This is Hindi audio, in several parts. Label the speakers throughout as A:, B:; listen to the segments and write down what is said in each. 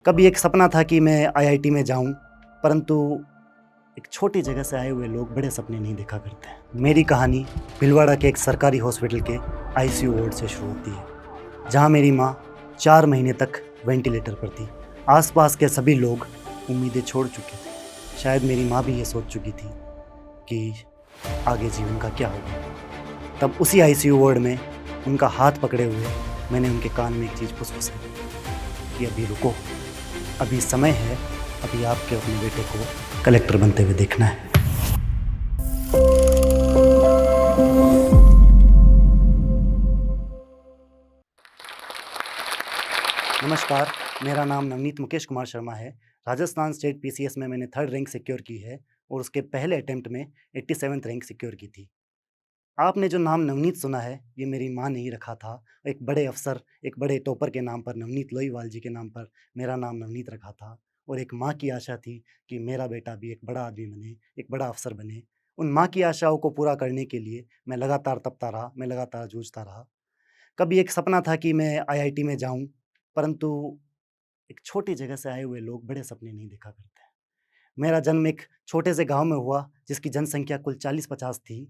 A: कभी एक सपना था कि मैं आईआईटी में जाऊं, परंतु एक छोटी जगह से आए हुए लोग बड़े सपने नहीं देखा करते हैं। मेरी कहानी भीलवाड़ा के एक सरकारी हॉस्पिटल के आईसीयू वार्ड से शुरू होती है, जहां मेरी माँ 4 महीने तक वेंटिलेटर पर थी। आसपास के सभी लोग उम्मीदें छोड़ चुके थे। शायद मेरी माँ भी ये सोच चुकी थी कि आगे जीवन का क्या होगा। तब उसी आईसीयू वार्ड में उनका हाथ पकड़े हुए मैंने उनके कान में एक चीज़ फुसफुसाई कि अभी रुको, अभी समय है, अभी आपके अपने बेटे को कलेक्टर बनते हुए देखना है। नमस्कार, मेरा नाम नवनीत मुकेश कुमार शर्मा है। राजस्थान स्टेट पीसीएस में मैंने 3rd रैंक सिक्योर की है और उसके पहले अटेम्प्ट में 87th रैंक सिक्योर की थी। आपने जो नाम नवनीत सुना है, ये मेरी माँ ने ही रखा था। एक बड़े अफ़सर, एक बड़े टॉपर के नाम पर, नवनीत लोहीवाल जी के नाम पर मेरा नाम नवनीत रखा था और एक माँ की आशा थी कि मेरा बेटा भी एक बड़ा आदमी बने, एक बड़ा अफ़सर बने। उन माँ की आशाओं को पूरा करने के लिए मैं लगातार तपता रहा, मैं लगातार जूझता रहा। कभी एक सपना था कि मैं आईआईटी में जाऊँ, परंतु एक छोटी जगह से आए हुए लोग बड़े सपने नहीं देखा करते हैं। मेरा जन्म एक छोटे से गाँव में हुआ, जिसकी जनसंख्या कुल 40-50 थी।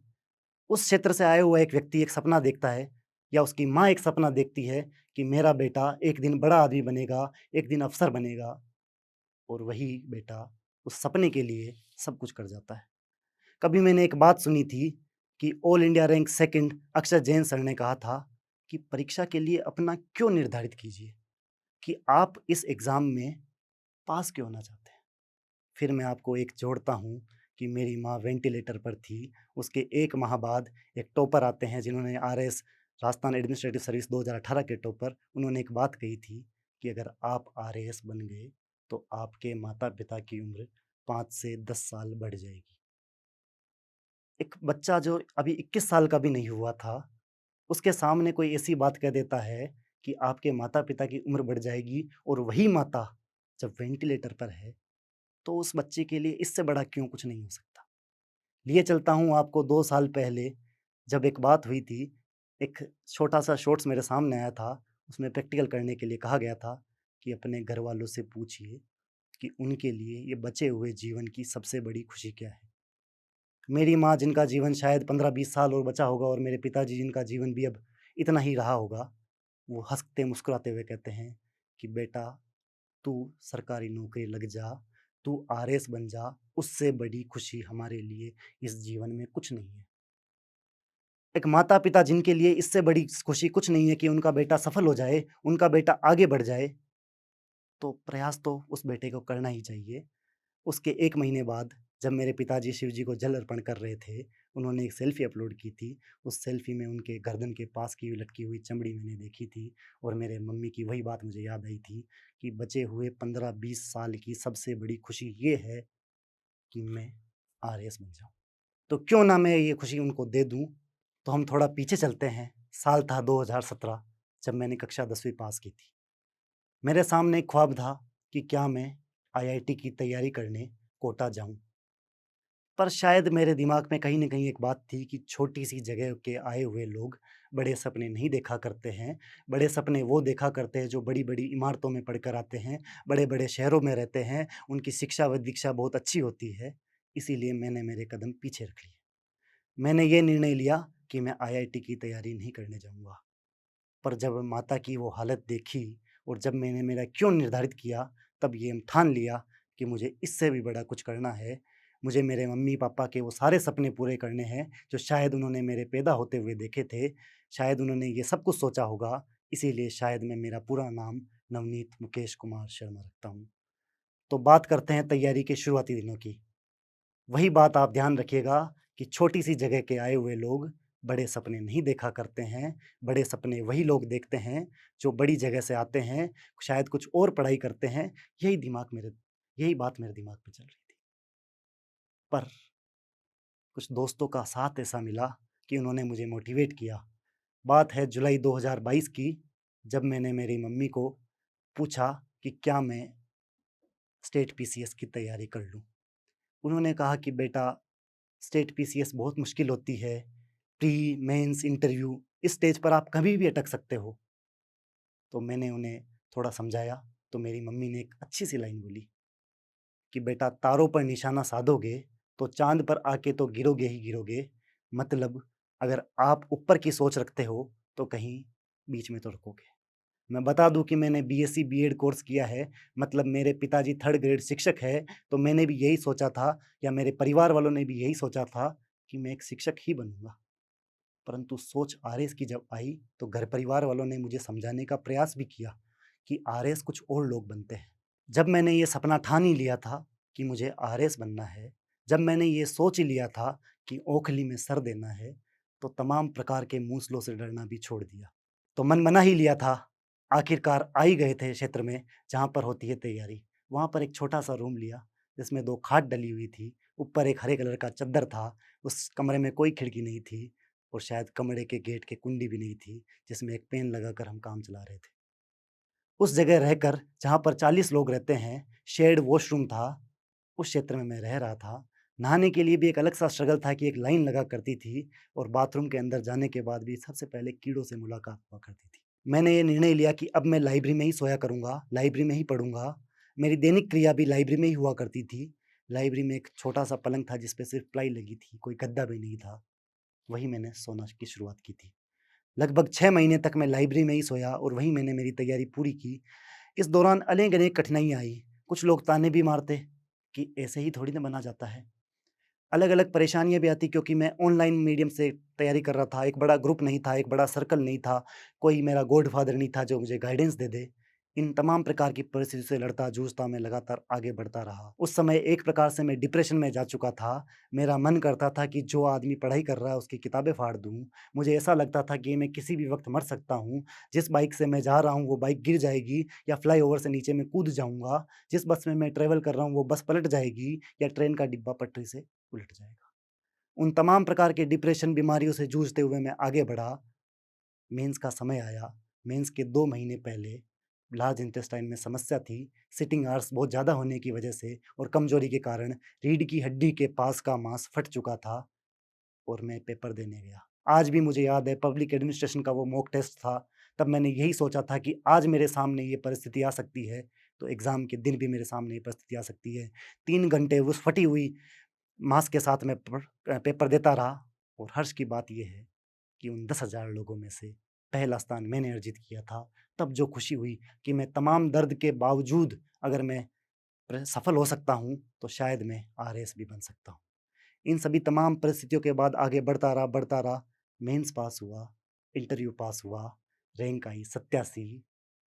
A: उस क्षेत्र से आया हुआ एक व्यक्ति एक सपना देखता है या उसकी माँ एक सपना देखती है कि मेरा बेटा एक दिन बड़ा आदमी बनेगा, एक दिन अफ़सर बनेगा, और वही बेटा उस सपने के लिए सब कुछ कर जाता है। कभी मैंने एक बात सुनी थी कि all India rank 2nd Akshay Jain sir ने कहा था कि परीक्षा के लिए अपना क्यों निर्धारित कीजिए, कि आप इस एग्ज़ाम में पास क्यों होना चाहते हैं। फिर मैं आपको एक जोड़ता हूँ कि मेरी माँ वेंटिलेटर पर थी, उसके 1 माह बाद एक टॉपर आते हैं जिन्होंने आरएस राजस्थान एडमिनिस्ट्रेटिव सर्विस 2018 के टॉपर, उन्होंने एक बात कही थी कि अगर आप आरएएस बन गए, तो आपके माता-पिता की उम्र 5 से 10 साल बढ़ जाएगी। एक बच्चा जो अभी 21 साल का भी नहीं हुआ था, उसके सामने कोई ऐसी बात कह देता है कि आपके माता-पिता की उम्र बढ़ जाएगी और वही माता जब वेंटिलेटर पर है, तो उस बच्चे के लिए इससे बड़ा क्यों कुछ नहीं हो सकता। लिए चलता हूँ आपको 2 साल पहले, जब एक बात हुई थी, एक छोटा-सा शॉर्ट्स मेरे सामने आया था, उसमें प्रैक्टिकल करने के लिए कहा गया था कि अपने घरवालों से पूछिए कि उनके लिए ये बचे हुए जीवन की सबसे बड़ी खुशी क्या है? मेरी माँ जिनका जीवन शायद 15-20 साल और बचा होगा और मेरे पिताजी जिनका जीवन भी अब इतना ही रहा होगा, वो हँसते-मुस्कुराते हुए कहते हैं कि बेटा, तू सरकारी नौकरी लग जा, तू आरएस बन जा, उससे बड़ी खुशी हमारे लिए इस जीवन में कुछ नहीं है। एक माता-पिता जिनके लिए इससे बड़ी खुशी कुछ नहीं है कि उनका बेटा सफल हो जाए, उनका बेटा आगे बढ़ जाए, तो प्रयास तो उस बेटे को करना ही चाहिए। उसके 1 महीने बाद जब मेरे पिताजी शिव जी को जल अर्पण कर रहे थे, उन्होंने एक सेल्फ़ी अपलोड की थी। उस सेल्फ़ी में उनके गर्दन के पास की लटकी हुई चमड़ी मैंने देखी थी और मेरे मम्मी की वही बात मुझे याद आई थी कि बचे हुए 15-20 साल की सबसे बड़ी खुशी ये है कि मैं आरएएस बन जाऊँ। तो क्यों ना मैं ये खुशी उनको दे दूँ। तो हम थोड़ा पीछे चलते हैं। साल था 2017, जब मैंने कक्षा 10वीं पास की थी। मेरे सामने एक ख्वाब था कि क्या मैं आईआईटी की तैयारी करने कोटा जाऊँ। पर शायद मेरे दिमाग में कहीं न कहीं एक बात थी कि छोटी-सी जगह के आए हुए लोग बड़े सपने नहीं देखा करते हैं। बड़े सपने वो देखा करते हैं जो बड़ी-बड़ी इमारतों में पढ़कर आते हैं, बड़े-बड़े शहरों में रहते हैं, उनकी शिक्षा व दीक्षा बहुत अच्छी होती है। इसीलिए मैंने मेरे कदम पीछे रख लिए। मैंने ये निर्णय लिया कि मैं आईआईटी की तैयारी नहीं करने जाऊँगा। पर जब माता की वो हालत देखी और जब मैंने मेरा क्यों निर्धारित किया, तब ये ठान लिया कि मुझे इससे भी बड़ा कुछ करना है। मुझे मेरे मम्मी-पापा के वो सारे सपने पूरे करने हैं, जो शायद उन्होंने मेरे पैदा होते हुए देखे थे। शायद उन्होंने ये सब कुछ सोचा होगा, इसीलिए शायद मैं मेरा पूरा नाम नवनीत मुकेश कुमार शर्मा रखता हूँ। तो बात करते हैं तैयारी के शुरुआती दिनों की। वही बात आप ध्यान रखिएगा कि छोटी-सी जगह के आए हुए लोग बड़े सपने नहीं देखा करते हैं। बड़े सपने वही लोग देखते हैं जो बड़ी जगह से आते हैं, शायद कुछ और पढ़ाई करते हैं। यही बात मेरे दिमाग में चल रही थी। पर कुछ दोस्तों का साथ ऐसा मिला कि उन्होंने मुझे मोटिवेट किया। बात है जुलाई 2022 की, जब मैंने मेरी मम्मी को पूछा कि क्या मैं स्टेट पीसीएस की तैयारी कर लूँ। उन्होंने कहा कि बेटा, स्टेट पीसीएस बहुत मुश्किल होती है। प्री, मेंस, इंटरव्यू, इस स्टेज पर आप कभी भी अटक सकते हो। तो मैंने उन्हें थोड़ा समझाया तो मेरी मम्मी ने एक अच्छी-सी लाइन बोली कि बेटा तारों पर निशाना साधोगे, तो चाँद पर आके तो गिरोगे ही गिरोगे। मतलब अगर आप ऊपर की सोच रखते हो, तो कहीं बीच में तो रुकोगे। मैं बता दूँ कि मैंने बीएससी बीएड कोर्स किया है, मतलब मेरे पिताजी 3rd ग्रेड शिक्षक हैं, तो मैंने भी यही सोचा था या मेरे परिवार वालों ने भी यही सोचा था कि मैं एक शिक्षक ही बनूँगा। परंतु सोच आरएस की जब आई, तो घर परिवार वालों ने मुझे समझाने का प्रयास भी किया कि आरएस कुछ और लोग बनते हैं। जब मैंने ये सपना ठान ही लिया था कि मुझे आरएस बनना है, जब मैंने ये सोच ही लिया था कि ओखली में सर देना है, तो तमाम प्रकार के मूसलों से डरना भी छोड़ दिया। तो मन बना ही लिया था, आखिरकार आ ही गए थे क्षेत्र में जहाँ पर होती है तैयारी। वहाँ पर एक छोटा-सा रूम लिया, जिसमें 2 खाट डली हुई थी, ऊपर एक हरे कलर का चद्दर था, उस कमरे में कोई खिड़की नहीं थी और शायद कमरे के गेट की कुंडी भी नहीं थी, जिसमें एक पेन लगाकर हम काम चला रहे थे। उस जगह रहकर जहाँ पर 40 लोग रहते हैं, शेयर्ड वॉशरूम था, उस क्षेत्र में मैं रह रहा था। नहाने के लिए भी एक अलग-सा स्ट्रगल था कि एक लाइन लगा करती थी और बाथरूम के अंदर जाने के बाद भी सबसे पहले कीड़ों से मुलाकात हुआ करती थी। मैंने ये निर्णय लिया कि अब मैं लाइब्रेरी में ही सोया करूँगा, लाइब्रेरी में ही पढ़ूँगा। मेरी दैनिक क्रिया भी लाइब्रेरी में ही हुआ करती थी। लाइब्रेरी में एक छोटा-सा पलंग था जिस पे सिर्फ़ प्लाई लगी थी, कोई गद्दा भी नहीं था। वहीं मैंने सोना की शुरुआत की थी। लगभग 6 महीने तक मैं लाइब्रेरी में ही सोया और वहीं मैंने मेरी तैयारी पूरी की। इस दौरान अनेक-अनेक कठिनाइयाँ आई। कुछ लोग ताने भी मारते कि ऐसे ही थोड़ी ना बना जाता है। अलग-अलग परेशानियाँ भी आती क्योंकि मैं ऑनलाइन मीडियम से तैयारी कर रहा था। एक बड़ा ग्रुप नहीं था, एक बड़ा सर्कल नहीं था, कोई मेरा गॉडफ़ादर नहीं था जो मुझे गाइडेंस दे दे। इन तमाम प्रकार की परिस्थितियों से लड़ता, जूझता मैं लगातार आगे बढ़ता रहा। उस समय एक प्रकार से मैं डिप्रेशन में जा चुका था। मेरा मन करता था कि जो आदमी पढ़ाई कर रहा है उसकी किताबें फाड़ दूँ। मुझे ऐसा लगता था कि मैं किसी भी वक़्त मर सकता हूँ। जिस बाइक से मैं जा रहा हूँ वो बाइक गिर जाएगी या फ्लाईओवर से नीचे मैं कूद जाऊँगा। जिस बस में मैं ट्रैवल कर रहा हूँ वो बस पलट जाएगी या ट्रेन का डिब्बा पटरी से उलट जाएगा। उन तमाम प्रकार के डिप्रेशन बीमारियों से जूझते हुए मैं आगे बढ़ा। मेंस का समय आया। मेंस के 2 महीने पहले लार्ज इंटेस्टाइन में समस्या थी। सिटिंग आवर्स बहुत ज़्यादा होने की वजह से और कमज़ोरी के कारण रीढ़ की हड्डी के पास का मांस फट चुका था और मैं पेपर देने गया। आज भी मुझे याद है पब्लिक एडमिनिस्ट्रेशन का वो मॉक टेस्ट था। तब मैंने यही सोचा था कि आज मेरे सामने ये परिस्थिति आ सकती है, तो एग्ज़ाम के दिन भी मेरे सामने ये परिस्थिति आ सकती है। 3 घंटे उस फटी हुई माँस के साथ मैं पेपर देता रहा और हर्ष की बात ये है कि उन 10,000 लोगों में से पहला स्थान मैंने अर्जित किया था। तब जो खुशी हुई कि मैं तमाम दर्द के बावजूद अगर मैं सफल हो सकता हूँ, तो शायद मैं आरएएस भी बन सकता हूँ। इन सभी तमाम परिस्थितियों के बाद आगे बढ़ता रहा, मेंस पास हुआ, इंटरव्यू पास हुआ, रैंक आई 87।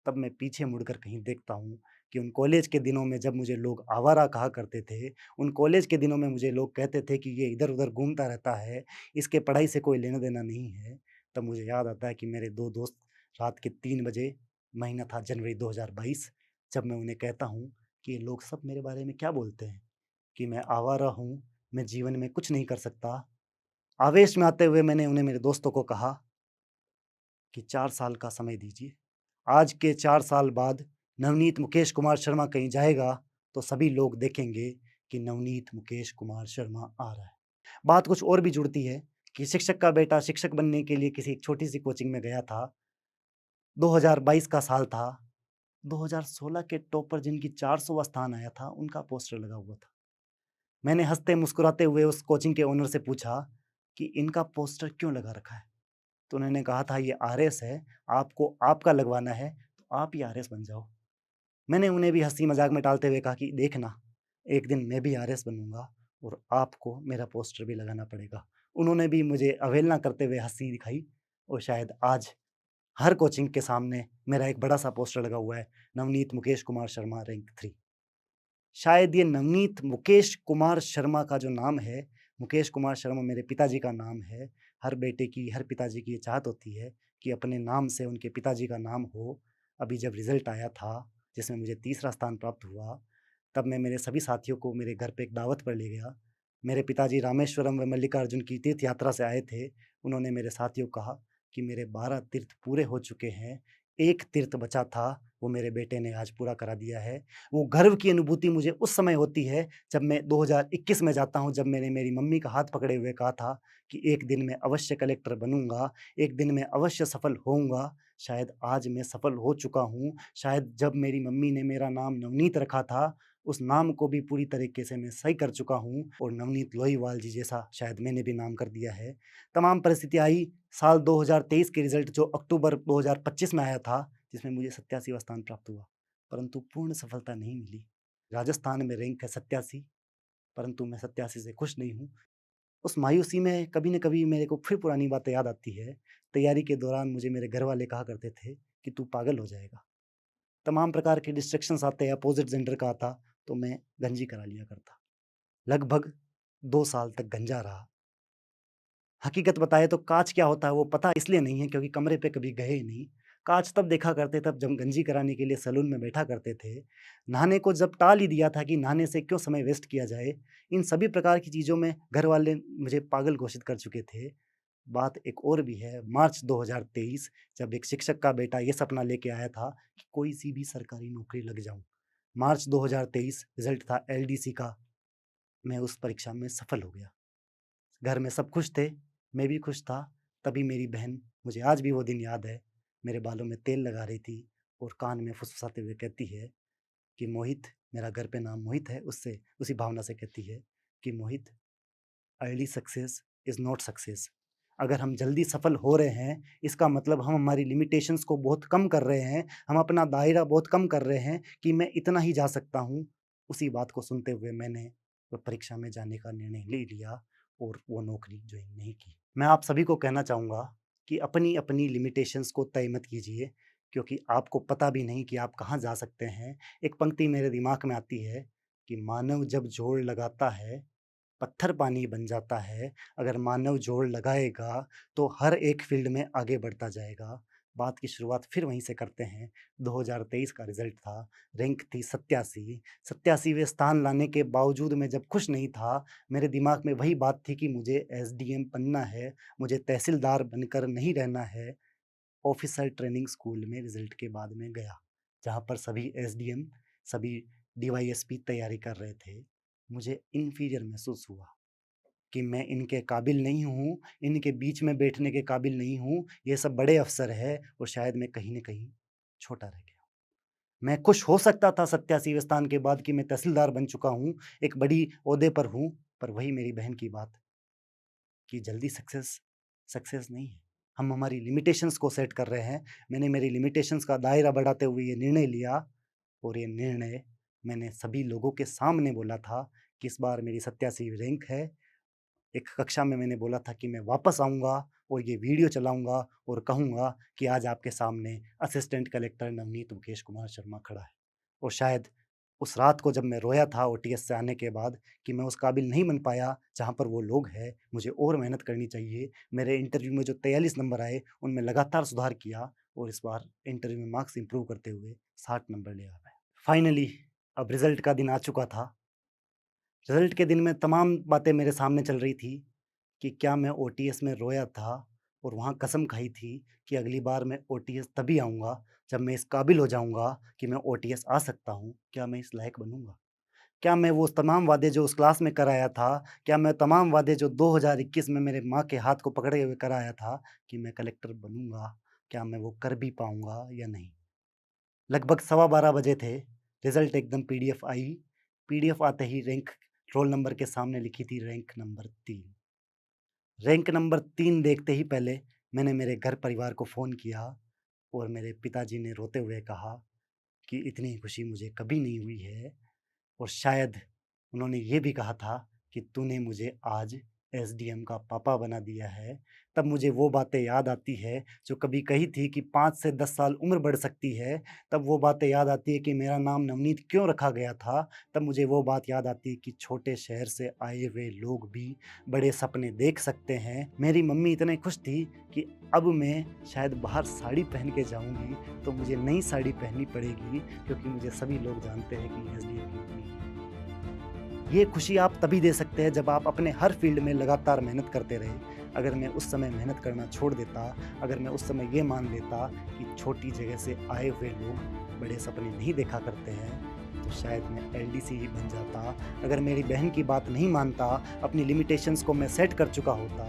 A: तब मैं पीछे मुड़कर कहीं देखता हूँ कि उन कॉलेज के दिनों में जब मुझे लोग आवारा कहा करते थे, उन कॉलेज के दिनों में मुझे लोग कहते थे कि ये इधर-उधर घूमता रहता है, इसके पढ़ाई से कोई लेना-देना नहीं है। तब मुझे याद आता है कि मेरे 2 दोस्त रात के 3 बजे, महीना था जनवरी 2022, जब मैं उन्हें कहता हूँ कि ये लोग सब मेरे बारे में क्या बोलते हैं कि मैं आवारा हूँ, मैं जीवन में कुछ नहीं कर सकता। आवेश में आते हुए मैंने उन्हें मेरे दोस्तों को कहा कि 4 साल का समय दीजिए। आज के 4 साल बाद नवनीत मुकेश कुमार शर्मा कहीं जाएगा, तो सभी लोग देखेंगे कि नवनीत मुकेश कुमार शर्मा आ रहा है। बात कुछ और भी जुड़ती है कि शिक्षक का बेटा शिक्षक बनने के लिए किसी एक छोटी-सी कोचिंग में गया था। 2022 का साल था। 2016 के टॉपर जिनकी 400वाँ स्थान आया था, उनका पोस्टर लगा हुआ था। मैंने हँसते-मुस्कुराते हुए उस कोचिंग के ओनर से पूछा कि इनका पोस्टर क्यों लगा रखा है? तो उन्होंने कहा था ये आरएस है, आपको आपका लगवाना है, तो आप ही आरएस बन जाओ। मैंने उन्हें भी हँसी-मज़ाक में टालते हुए कहा कि देखना, एक दिन मैं भी आरएस बनूँगा और आपको मेरा पोस्टर भी लगाना पड़ेगा। उन्होंने भी मुझे अवहेलना करते हुए हँसी दिखाई और शायद आज हर कोचिंग के सामने मेरा एक बड़ा-सा पोस्टर लगा हुआ है, नवनीत मुकेश कुमार शर्मा रैंक 3। शायद ये नवनीत मुकेश कुमार शर्मा का जो नाम है, मुकेश कुमार शर्मा मेरे पिताजी का नाम है। हर बेटे की, हर पिताजी की ये चाहत होती है कि अपने नाम से उनके पिताजी का नाम हो। अभी जब रिज़ल्ट आया था, जिसमें मुझे तीसरा स्थान प्राप्त हुआ, तब मैं मेरे सभी साथियों को मेरे घर पे एक दावत पर ले गया। मेरे पिताजी रामेश्वरम व मल्लिकार्जुन की तीर्थ यात्रा से आए थे। उन्होंने मेरे साथियों को कहा कि मेरे 12 तीर्थ पूरे हो चुके हैं, 1 तीर्थ बचा था, वो मेरे बेटे ने आज पूरा करा दिया है। वो गर्व की अनुभूति मुझे उस समय होती है जब मैं 2021 में जाता हूँ, जब मैंने मेरी मम्मी का हाथ पकड़े हुए कहा था कि एक दिन मैं अवश्य कलेक्टर बनूँगा, एक दिन मैं अवश्य सफल होऊँगा। शायद आज मैं सफल हो चुका हूँ, शायद जब मेरी मम्मी ने मेरा नाम नवनीत रखा था, उस नाम को भी पूरी तरीके से मैं सही कर चुका हूँ और नवनीत लोहीवाल जी जैसा शायद मैंने भी नाम कर दिया है। तमाम परिस्थितियाँ आई, साल 2023 के रिज़ल्ट जो अक्टूबर 2025 में आया था, जिसमें मुझे 87वाँ स्थान प्राप्त हुआ, परंतु पूर्ण सफलता नहीं मिली। राजस्थान में रैंक है 87, परंतु मैं 87 से खुश नहीं हूँ। उस मायूसी में कभी न कभी मेरे को फिर पुरानी बातें याद आती है। तैयारी के दौरान मुझे मेरे घरवाले कहा करते थे कि तू पागल हो जाएगा। तमाम प्रकार के डिस्ट्रैक्शंस आते, अपोज़िट जेंडर का आता, तो मैं गंजी करा लिया करता। लगभग 2 साल तक गंजा रहा। हकीकत बताएँ तो काच क्या होता है वो पता इसलिए नहीं है क्योंकि कमरे पे कभी गए ही नहीं। काच तब देखा करते तब जब गंजी कराने के लिए सैलून में बैठा करते थे। नहाने को जब टाल ही दिया था कि नहाने से क्यों समय वेस्ट किया जाए। इन सभी प्रकार की चीज़ों में घरवाले मुझे पागल घोषित कर चुके थे। बात एक और भी है, मार्च 2023 जब एक शिक्षक का बेटा ये सपना लेके आया था कि कोई-सी भी सरकारी नौकरी लग जाऊँ। मार्च 2023 रिज़ल्ट था एलडीसी का, मैं उस परीक्षा में सफल हो गया। घर में सब खुश थे, मैं भी खुश था, तभी मेरी बहन, मुझे आज भी वो दिन याद है, मेरे बालों में तेल लगा रही थी और कान में फुसफुसाते हुए कहती है कि मोहित, मेरा घर पे नाम मोहित है, उससे उसी भावना से कहती है कि Mohit, early success is not success. अगर हम जल्दी सफल हो रहे हैं, इसका मतलब हम हमारी लिमिटेशंस को बहुत कम कर रहे हैं, हम अपना दायरा बहुत कम कर रहे हैं कि मैं इतना ही जा सकता हूँ। उसी बात को सुनते हुए मैंने वो परीक्षा में जाने का निर्णय ले लिया और वो नौकरी जॉइन नहीं की। मैं आप सभी को कहना चाहूँगा कि अपनी-अपनी लिमिटेशंस को तय मत कीजिए, क्योंकि आपको पता भी नहीं कि आप कहाँ जा सकते हैं। एक पंक्ति मेरे दिमाग में आती है कि मानव जब जोड़ लगाता है, पत्थर पानी बन जाता है। अगर मानव जोड़ लगाएगा, तो हर एक फ़ील्ड में आगे बढ़ता जाएगा। बात की शुरुआत फिर वहीं से करते हैं। 2023 का रिज़ल्ट था, रैंक थी 87, 87वें स्थान लाने के बावजूद मैं जब खुश नहीं था, मेरे दिमाग में वही बात थी कि मुझे एसडीएम बनना है, मुझे तहसीलदार बनकर नहीं रहना है। ऑफ़िसर ट्रेनिंग स्कूल में रिज़ल्ट के बाद मैं गया, जहाँ पर सभी एसडीएम, सभी डीवाईएसपी तैयारी कर रहे थे। मुझे इन्फीरियर महसूस हुआ कि मैं इनके काबिल नहीं हूँ, इनके बीच में बैठने के काबिल नहीं हूँ, ये सब बड़े अफ़सर हैं और शायद मैं कहीं न कहीं छोटा रह गया। मैं खुश हो सकता था 87वें स्थान के बाद कि मैं तहसीलदार बन चुका हूँ, एक बड़ी ओहदे पर हूँ, पर वही मेरी बहन की बात कि जल्दी सक्सेस नहीं है। हम हमारी लिमिटेशंस को सेट कर रहे हैं। मैंने मेरी लिमिटेशंस का दायरा बढ़ाते हुए ये निर्णय लिया और ये निर्णय मैंने सभी लोगों के सामने बोला था कि इस बार मेरी 87वीं रैंक है। एक कक्षा में मैंने बोला था कि मैं वापस आऊँगा और ये वीडियो चलाऊँगा और कहूँगा कि आज आपके सामने असिस्टेंट कलेक्टर नवनीत मुकेश कुमार शर्मा खड़ा है। और शायद उस रात को जब मैं रोया था ओटीएस से आने के बाद कि मैं उस काबिल नहीं बन पाया जहाँ पर वो लोग हैं, मुझे और मेहनत करनी चाहिए। मेरे इंटरव्यू में जो 43 नंबर आए, उनमें लगातार सुधार किया और इस बार इंटरव्यू में मार्क्स इम्प्रूव करते हुए 60 नंबर ले आया। फाइनली अब रिज़ल्ट का दिन आ चुका था। रिज़ल्ट के दिन में तमाम बातें मेरे सामने चल रही थी कि क्या मैं ओटीएस में रोया था और वहाँ कसम खाई थी कि अगली बार मैं ओटीएस तभी आऊँगा जब मैं इस काबिल हो जाऊँगा कि मैं ओटीएस आ सकता हूँ। क्या मैं इस लायक बनूँगा? क्या मैं वो तमाम वादे जो उस क्लास में कराया था, क्या मैं तमाम वादे जो 2021 में मेरे माँ के हाथ को पकड़े हुए कराया था कि मैं कलेक्टर बनूँगा, क्या मैं वो कर भी पाऊँगा या नहीं? लगभग सवा 12 बजे थे, रिज़ल्ट एकदम पीडीएफ आई। पीडीएफ आते ही रोल नंबर के सामने लिखी थी रैंक नंबर 3। रैंक नंबर 3 देखते ही पहले मैंने मेरे घर परिवार को फ़ोन किया और मेरे पिताजी ने रोते हुए कहा कि इतनी खुशी मुझे कभी नहीं हुई है और शायद उन्होंने ये भी कहा था कि तूने मुझे आज एसडीएम का पापा बना दिया है। तब मुझे वो बातें याद आती है जो कभी कही थी कि 5 से 10 साल उम्र बढ़ सकती है। तब वो बातें याद आती है कि मेरा नाम नवनीत क्यों रखा गया था। तब मुझे वो बात याद आती है कि छोटे शहर से आए हुए लोग भी बड़े सपने देख सकते हैं। मेरी मम्मी इतने खुश थी कि अब मैं शायद बाहर साड़ी पहन के जाऊँगी तो मुझे नई साड़ी पहननी पड़ेगी, क्योंकि मुझे सभी लोग जानते हैं कि एसडीएम की मम्मी है। ये खुशी आप तभी दे सकते हैं जब आप अपने हर फील्ड में लगातार मेहनत करते रहे। अगर मैं उस समय मेहनत करना छोड़ देता, अगर मैं उस समय ये मान लेता कि छोटी जगह से आए हुए लोग बड़े सपने नहीं देखा करते हैं, तो शायद मैं एलडीसी ही बन जाता। अगर मेरी बहन की बात नहीं मानता, अपनी लिमिटेशंस को मैं सेट कर चुका होता,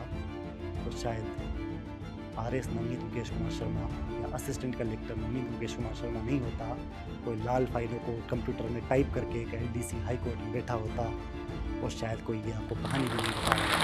A: तो शायद आरएस नवनीत मुकेश कुमार शर्मा या असिस्टेंट कलेक्टर नवनीत मुकेश कुमार शर्मा नहीं होता, कोई लाल फाइलों को कंप्यूटर में टाइप करके एक एलडीसी हाई कोर्ट में बैठा होता और शायद कोई ये आपको कहानी भी नहीं बता रहा